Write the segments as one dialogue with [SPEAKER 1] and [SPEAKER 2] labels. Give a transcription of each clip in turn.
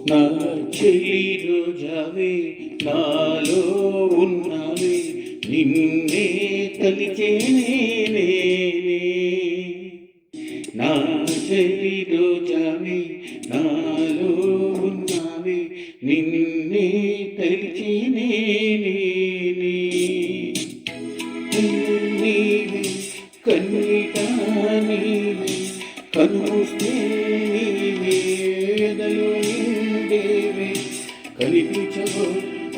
[SPEAKER 1] నా చెలి రోజావే నాలో ఉన్నావే నిన్నే తలిచేనే నా చెలి రోజావే నాలో ఉన్నావే నిన్నే తలిచేనే నీవే కన్నీట నీవే కనుమూస్తే నీవే ఎదలో నిండేవే కనిపించవో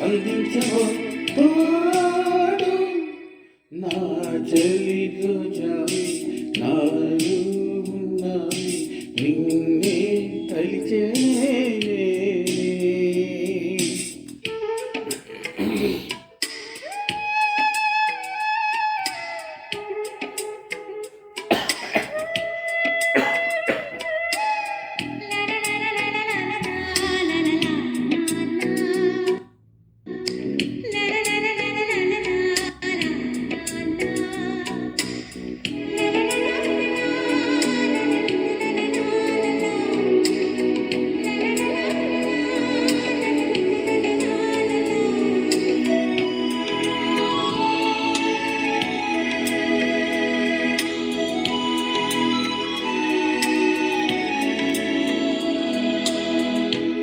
[SPEAKER 1] అందించవో తోడు నా చెలి రోజావే నాలో ఉన్నావే నిన్నే తలిచేనే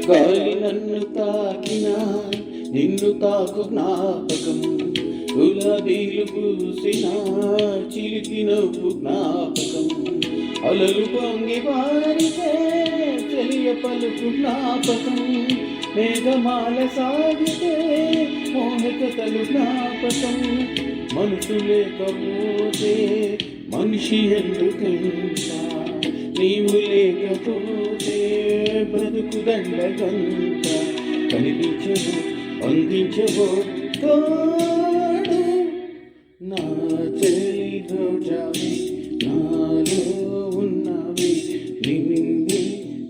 [SPEAKER 1] గాలి నన్ను తాకినా నిన్ను తాకు జ్ఞాపకం గులాబీలు పూసిన చిలికి నవ్వు జ్ఞాపకం అలలు పొంగి వారితే చెలియ పలుకు జ్ఞాపకం మేఘమాల సాగితే మోహకతలు జ్ఞాపకం మనసు లేకపోతే మనిషి ఎందుకంట నీవు లేకపోతే బ్రతుకు దండగంట కనిపించవు అందించవో తోడు నా చెలి రోజావే నాలో ఉన్నవి నిన్ను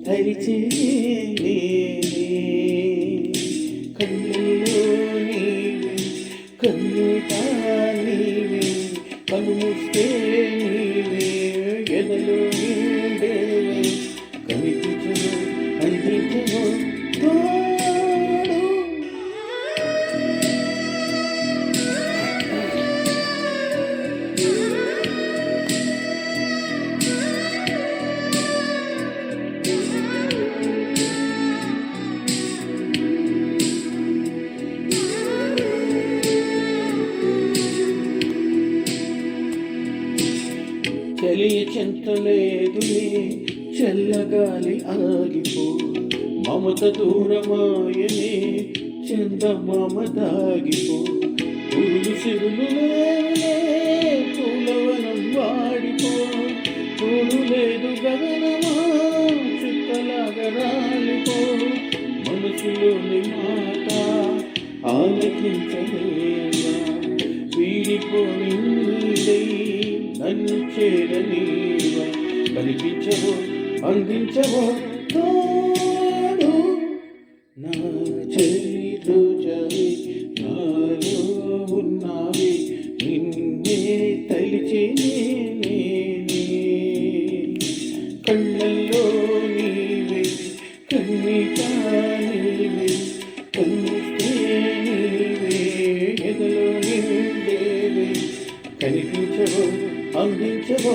[SPEAKER 1] తరిచేనే కళ్ళలో నీవే కన్నుట నీవే కనుమూస్తే నీవే ఎదలో నిండేవే కనిపించవో అందించవో తోడు చలి చెంతలేదులే చల్లగాలి ఆగిపో మమత దూరమాయనే చందమామ దాగిపో పూలు సిరులు లేవులే పూలవనం వాడిపో పూలు లేదు గగనమా చుక్కలాగా రాలిపో మనసులోని మాట ఆలకించలేవా వీడిపోని నన్ను చేరనీవా కనిపించవో అందించవో తోడు నా చెలి రోజావే నాలో ఉన్నావే నిన్నే తలిచేనే కళ్ళల్లో నీవే కన్నీట నీవే కన్నుస్తే నీవే ఎదలో నిండేవే కనిపించవో అందించవో